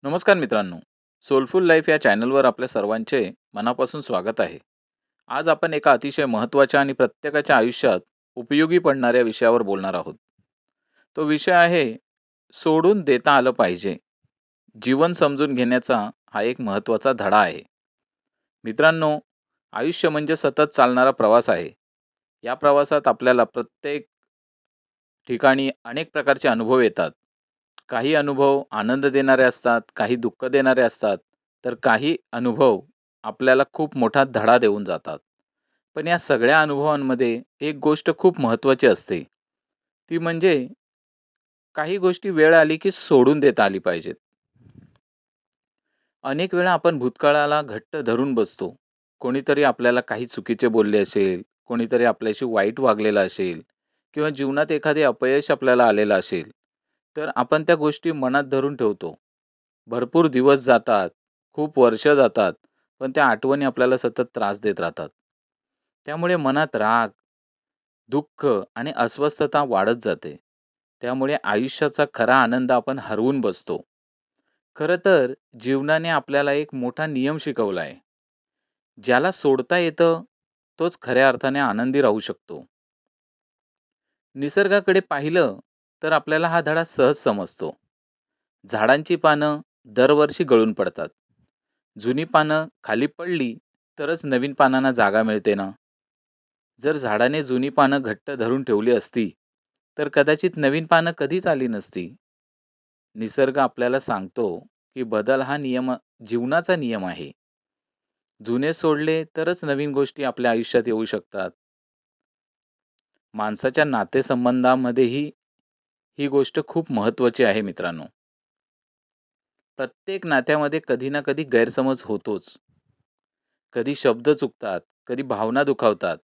नमस्कार मित्रांनो. Soulful life या चॅनलवर आपल्या सर्वांचे मनापासून स्वागत आहे. आज आपण एका अतिशय महत्त्वाच्या आणि प्रत्येकाच्या आयुष्यात उपयोगी पडणाऱ्या विषयावर बोलणार आहोत. तो विषय आहे सोडून देता आलं पाहिजे. जीवन समजून घेण्याचा हा एक महत्त्वाचा धडा आहे. मित्रांनो, आयुष्य म्हणजे सतत चालणारा प्रवास आहे. या प्रवासात आपल्याला प्रत्येक ठिकाणी अनेक प्रकारचे अनुभव येतात. काही अनुभव आनंद देणारे असतात, काही दुःख देणारे असतात, तर काही अनुभव आपल्याला खूप मोठा धडा देऊन जातात. पण या सगळ्या अनुभवांमध्ये एक गोष्ट खूप महत्त्वाची असते. ती म्हणजे काही गोष्टी वेळ आली की सोडून देता आली पाहिजेत. अनेक वेळा आपण भूतकाळाला घट्ट धरून बसतो. कोणीतरी आपल्याला काही चुकीचे बोलले असेल, कोणीतरी आपल्याशी वाईट वागलेलं असेल किंवा जीवनात एखादे अपयश आपल्याला आलेलं असेल, तर आपण त्या गोष्टी मनात धरून ठेवतो. भरपूर दिवस जातात, खूप वर्ष जातात, पण त्या आठवणी आपल्याला सतत त्रास देत राहतात. त्यामुळे मनात राग, दुःख आणि अस्वस्थता वाढत जाते. त्यामुळे आयुष्याचा खरा आनंद आपण हरवून बसतो. खरं तर जीवनाने आपल्याला एक मोठा नियम शिकवला आहे. ज्याला सोडता येतं, तोच खऱ्या अर्थाने आनंदी राहू शकतो. निसर्गाकडे पाहिलं तर आपल्याला हा धडा सहज समजतो. झाडांची पानं दरवर्षी गळून पडतात. जुनी पानं खाली पडली तरच नवीन पानांना जागा मिळते ना. जर झाडाने जुनी पानं घट्ट धरून ठेवली असती, तर कदाचित नवीन पानं कधीच आली नसती. निसर्ग आपल्याला सांगतो, की बदल हा जीवनाचा नियम आहे. जुने सोडले तरच नवीन गोष्टी आपल्या आयुष्यात येऊ शकतात. माणसाच्या नातेसंबंधामध्येही ही गोष्ट खूप महत्त्वाची आहे मित्रांनो. प्रत्येक नात्यामध्ये कधी ना कधी गैरसमज होतोच. कधी शब्द चुकतात, कधी भावना दुखावतात.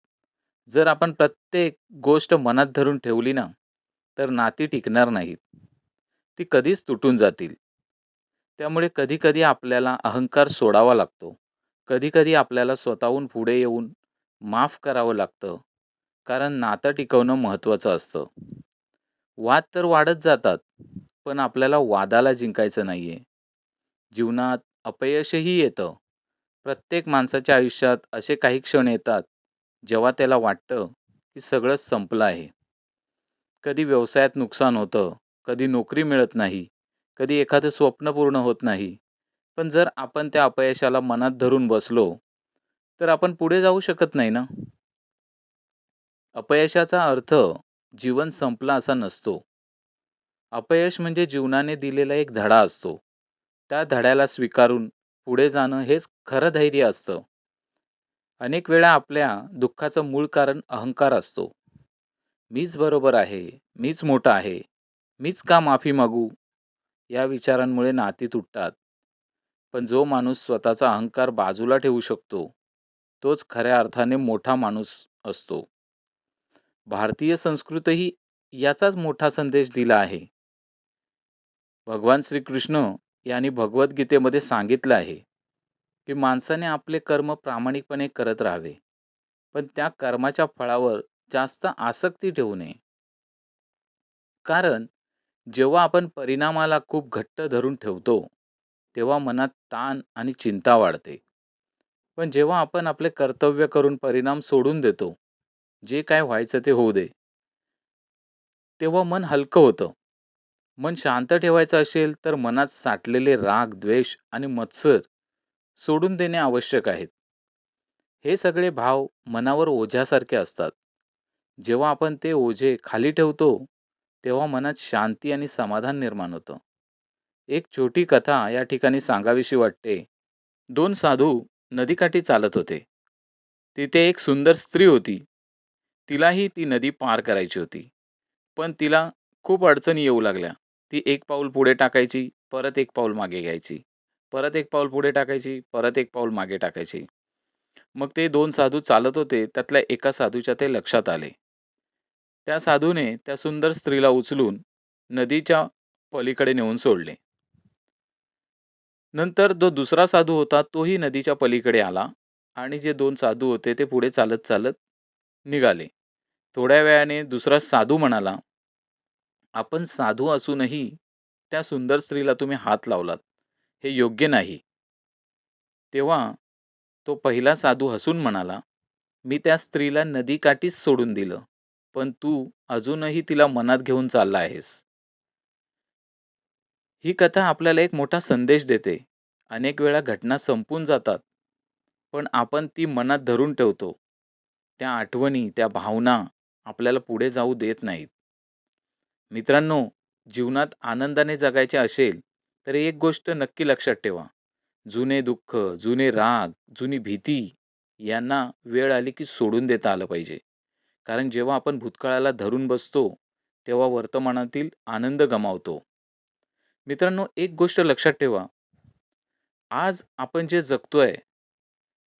जर आपण प्रत्येक गोष्ट मनात धरून ठेवली ना, तर नाती टिकणार नाहीत. ती कधीच तुटून जातील. त्यामुळे कधी-कधी आपल्याला अहंकार सोडावा लागतो. कधी-कधी आपल्याला स्वतःहून पुढे येऊन माफ करावं लागतं. कारण नातं टिकवणं महत्त्वाचं असतं. वाद तर वाढत जातात, पण आपल्याला वादाला जिंकायचं नाहीये. जीवनात अपयशही येतं. प्रत्येक माणसाच्या आयुष्यात असे काही क्षण येतात, जेव्हा त्याला वाटतं, की सगळंच संपलं आहे. कधी व्यवसायात नुकसान होतं, कधी नोकरी मिळत नाही, कधी एखादं स्वप्न पूर्ण होत नाही. पण जर आपण त्या अपयशाला मनात धरून बसलो, तर आपण पुढे जाऊ शकत नाही ना. अपयशाचा अर्थ जीवन संपलं असा नसतो. अपयश म्हणजे जीवनाने दिलेला एक धडा असतो. त्या धड्याला स्वीकारून पुढे जाणं हेच खरं धैर्य असतं. अनेक वेळा आपल्या दुःखाचं मूळ कारण अहंकार असतो. मीच बरोबर आहे, मीच मोठा आहे, मीच का माफी मागू? या विचारांमुळे नाती तुटतात. पण जो माणूस स्वतःचा अहंकार बाजूला ठेवू शकतो, तोच खऱ्या अर्थाने मोठा माणूस असतो. भारतीय संस्कृतही याचाच मोठा संदेश दिला आहे. भगवान श्रीकृष्ण यांनी भगवद्गीतेमध्ये सांगितलं आहे, की माणसाने आपले कर्म प्रामाणिकपणे करत राहावे. पण त्या कर्माच्या फळावर जास्त आसक्ती ठेवू नये. कारण जेव्हा आपण परिणामाला खूप घट्ट धरून ठेवतो, तेव्हा मनात ताण आणि चिंता वाढते. पण जेव्हा आपण आपले कर्तव्य करून परिणाम सोडून देतो, जे काय व्हायचं ते होऊ दे, तेव्हा मन हलकं होतं. मन शांत ठेवायचं असेल तर मनात साठलेले राग, द्वेष आणि मत्सर सोडून देणे आवश्यक आहेत. हे सगळे भाव मनावर ओझ्यासारखे असतात. जेव्हा आपण ते ओझे खाली ठेवतो, तेव्हा मनात शांती आणि समाधान निर्माण होतं. एक छोटी कथा या ठिकाणी सांगावीशी वाटते. दोन साधू नदीकाठी चालत होते. तिथे एक सुंदर स्त्री होती. तिलाही ती नदी पार करायची होती. पण तिला खूप अडचणी येऊ लागल्या. ती एक पाऊल पुढे टाकायची, परत एक पाऊल मागे घ्यायची. परत एक पाऊल पुढे टाकायची, परत एक पाऊल मागे टाकायची. मग ते 2 साधू चालत होते. त्यातल्या एका साधूच्या ते लक्षात आले. त्या साधूने त्या सुंदर स्त्रीला उचलून नदीच्या पलीकडे नेऊन सोडले. नंतर जो दुसरा साधू होता तोही नदीच्या पलीकडे आला आणि जे 2 साधू होते ते पुढे चालत-चालत निघाले. थोड्या वेळाने दुसरा साधू म्हणाला, "आपण साधू असूनही त्या सुंदर स्त्रीला तुम्ही हात लावलात. हे योग्य नाही. तेव्हा तो पहिला साधू हसून म्हणाला, "मी त्या स्त्रीला नदीकाठीच सोडून दिलं, पण तू अजूनही तिला मनात घेऊन चालला आहेस." ही कथा आपल्याला एक मोठा संदेश देते. अनेक वेळा घटना संपून जातात, पण आपण ती मनात धरून ठेवतो. त्या आठवणी, त्या भावना आपल्याला पुढे जाऊ देत नाहीत. मित्रांनो, जीवनात आनंदाने जगायचे असेल, तर एक गोष्ट नक्की लक्षात ठेवा. जुने दुःख, जुने राग, जुनी भीती यांना वेळ आली की सोडून देता आलं पाहिजे. कारण जेव्हा आपण भूतकाळाला धरून बसतो, तेव्हा वर्तमानातील आनंद गमावतो. मित्रांनो, एक गोष्ट लक्षात ठेवा, आज आपण जे जगतोय,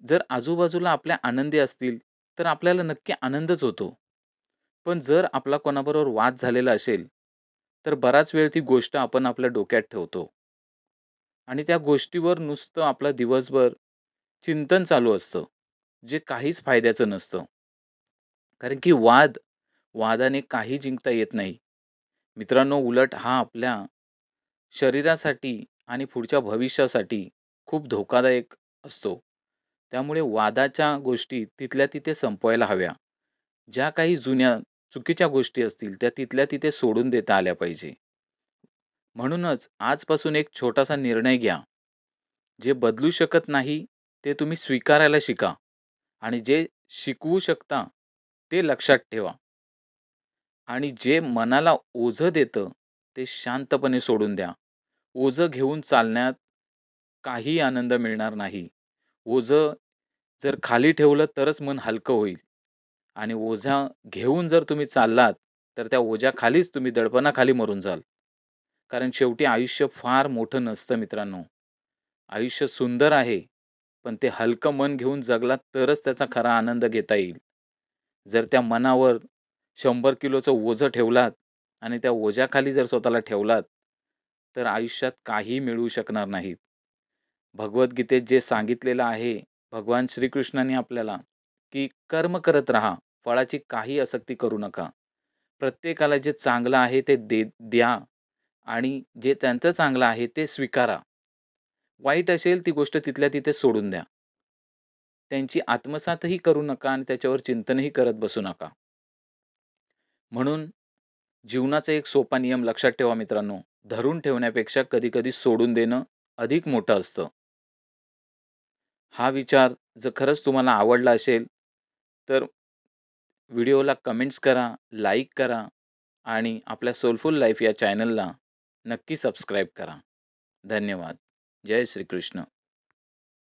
जर आजूबाजूला आपल्या आनंदी असतील, तर आपल्याला नक्की आनंदच होतो. पण जर आपला कोणाबरोबर वाद झालेला असेल, तर बराच वेळ ती गोष्ट आपण आपल्या डोक्यात ठेवतो आणि त्या गोष्टीवर नुसतं आपला दिवसभर चिंतन चालू असतं, जे काहीच फायद्याचं नसतं. कारण की वादाने काही जिंकता येत नाही. मित्रांनो, उलट हा आपल्या शरीरासाठी आणि पुढच्या भविष्यासाठी खूप धोकादायक असतो. त्यामुळे वादाच्या गोष्टी तिथल्या तिथे संपवायला हव्या. ज्या काही जुन्या चुकीच्या गोष्टी असतील, त्या तिथल्या तिथे सोडून देता आल्या पाहिजे. म्हणूनच आजपासून एक छोटासा निर्णय घ्या. जे बदलू शकत नाही, ते तुम्ही स्वीकारायला शिका आणि जे शिकवू शकता, ते लक्षात ठेवा आणि जे मनाला ओझं देतं, ते शांतपणे सोडून द्या. ओझं घेऊन चालण्यात काही आनंद मिळणार नाही. ओझं जर खाली ठेवलं तरच मन हलकं होईल आणि ओझा घेऊन जर तुम्ही चाललात, तर त्या ओझ्याखालीच तुम्ही दडपणाखाली मरून जाल. कारण शेवटी आयुष्य फार मोठं नसतं मित्रांनो. आयुष्य सुंदर आहे, पण ते हलकं मन घेऊन जगलात तरच त्याचा खरा आनंद घेता येईल. जर त्या मनावर 100 किलोचं ओझं ठेवलात आणि त्या ओझ्याखाली जर स्वतःला ठेवलात, तर आयुष्यात काही मिळवू शकणार नाहीत. भगवद्गीतेत जे सांगितलेलं आहे, भगवान श्रीकृष्णाने आपल्याला, की कर्म करत राहा, फळाची काही आसक्ती करू नका. प्रत्येकाला जे चांगलं आहे ते द्या आणि जे त्यांचं चांगलं आहे ते स्वीकारा. वाईट असेल ती गोष्ट तिथल्या तिथे सोडून द्या. त्यांची आत्मसातही करू नका आणि त्याच्यावर चिंतनही करत बसू नका. म्हणून जीवनाचा एक सोपा नियम लक्षात ठेवा मित्रांनो, धरून ठेवण्यापेक्षा कधी-कधी सोडून देणं अधिक मोठं असतं. हा विचार जर खरंच तुम्हाला आवडला असेल, तर व्हिडिओला कमेंट्स करा, लाईक करा आणि आपल्या सोलफुल लाईफ या चॅनलला नक्की सबस्क्राईब करा. धन्यवाद. जय श्रीकृष्ण.